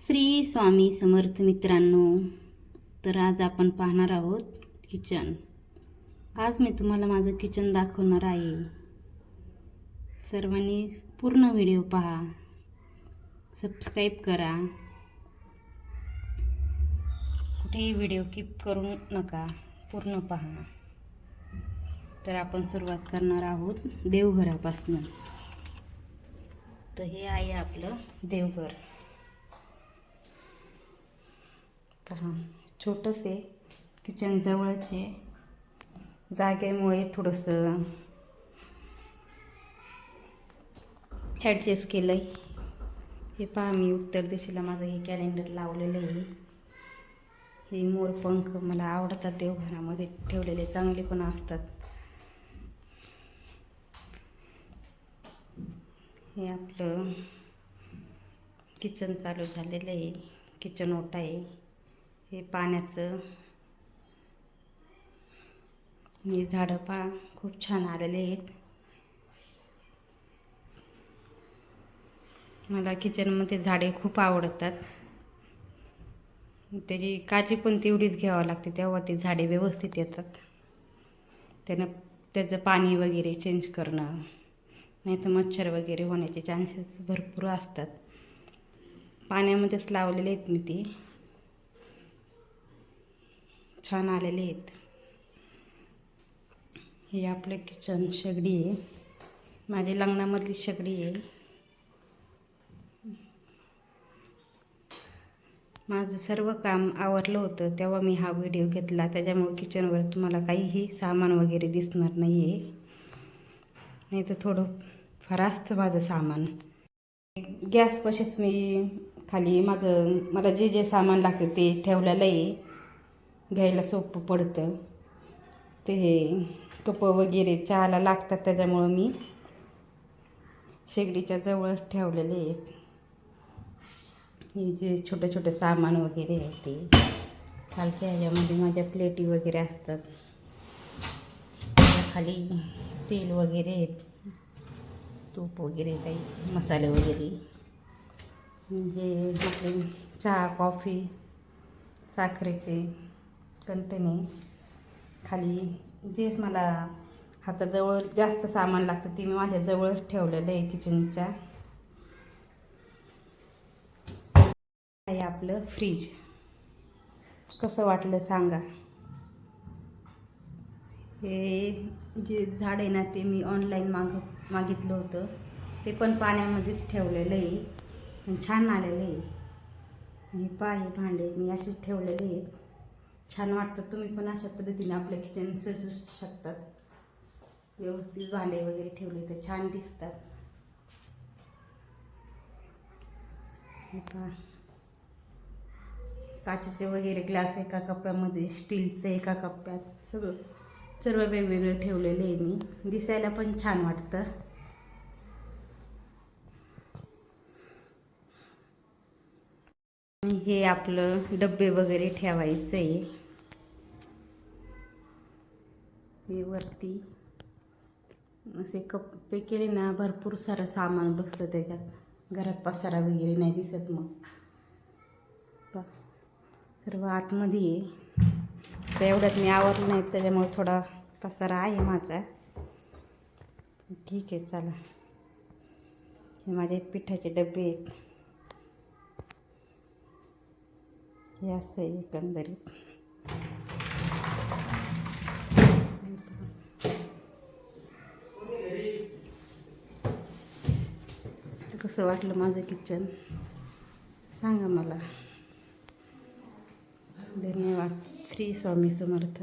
श्री स्वामी समर्थ मित्रांनो, तर आज आपण पाहणार आहोत किचन। आज मी तुम्हाला माझं किचन दाखवणार आहे। सर्वांनी पूर्ण व्हिडिओ पहा, सबस्क्राईब करा, कुठेही व्हिडिओ कीप करू नका, पूर्ण पहा। तर आपण सुरुवात करणार आहोत देवघरापासून। तर हे आहे आपलं देवघर। पहा, छोटंसे किचन जवळच आहे, जागेमुळे थोडंसं ॲडजस्ट केलं आहे। हे पहा, मी उत्तर दिशेला माझं हे कॅलेंडर लावलेलं आहे। हे मोरपंख मला आवडतात, देवघरामध्ये ठेवलेले चांगले पण असतात। हे आपलं किचन चालू झालेलं आहे, किचन ओटा आहे। हे पाण्याचं, हे झाडं पहा खूप छान आलेले आहेत। मला किचनमध्ये झाडे खूप आवडतात, त्याची काळजी पण तेवढीच घ्यावं लागते, तेव्हा ती झाडे व्यवस्थित येतात। त्याचं पाणी वगैरे चेंज करणं, नाही तर मच्छर वगैरे होण्याचे चान्सेस भरपूर असतात। पाण्यामध्येच लावलेले आहेत मी, ते छान आलेले आहेत। हे आपलं किचन शेगडी आहे, माझी लग्नामधली शेगडी आहे। माझं सर्व काम आवरलं होतं तेव्हा मी हा व्हिडिओ घेतला, त्याच्यामुळे किचनवर तुम्हाला काहीही सामान वगैरे दिसणार नाही आहे, नाही तर थोडं फार असतं माझं सामान। गॅसपाशीच मी खाली मला जे जे सामान लागतं ते ठेवलेलं आहे, घ्यायला सोपं पडतं। ते कपं वगैरे चहाला लागतात, त्याच्यामुळं मी शेगडीच्या जवळ ठेवलेले आहेत। हे जे छोटे छोटे सामान वगैरे आहे ते खालच्या ह्याच्यामध्ये माझ्या प्लेटी वगैरे असतात। खाली तेल वगैरे आहेत, तूप वगैरे, काही मसाले वगैरे। हे आपले चहा कॉफी साखरेचे कंटेनर। खाली जे मला हाताजवळ जास्त सामान लागतं ते मी माझ्या जवळ ठेवलेलं आहे किचनच्या। हे आपलं फ्रीज, कसं वाटलं सांगा। हे जे झाड आहे ना, ते मी ऑनलाईन मागितलं होतं, ते पण पाण्यामध्येच ठेवलेलं आहे, पण छान आलेलं आहे। हे पहा, हे भांडे मी असे ठेवलेले आहेत, छान वाटतं। तुम्ही पण अशा पद्धतीने आपलं किचन सजवू शकतात, व्यवस्थित भांडे वगैरे ठेवले तर छान दिसतात। हे पहा, काचेचे वगैरे ग्लास एका कप्प्यामध्ये, स्टीलचे एका कप्प्यात, सर्व वेगवेगळे ठेवलेले आहे मी, दिसायला पण छान वाटतं। हे आपलं डब्बे वगैरे ठेवायचं आहे। हे वरती असे कप्पे केले ना, भरपूर सारं सामान बसतं त्याच्यात, घरात पसारा वगैरे नाही दिसत। मग सर्व आतमध्ये आहे, तर एवढ्यात मी आवरलं नाही, त्याच्यामुळे थोडा पसारा आहे माझा। ठीक आहे, चला। हे माझे पिठाचे डबे आहेत, हे असं आहे एकंदरीत। कसं वाटलं माझं किचन सांगा मला। धन्यवाद। श्री स्वामी समर्थ।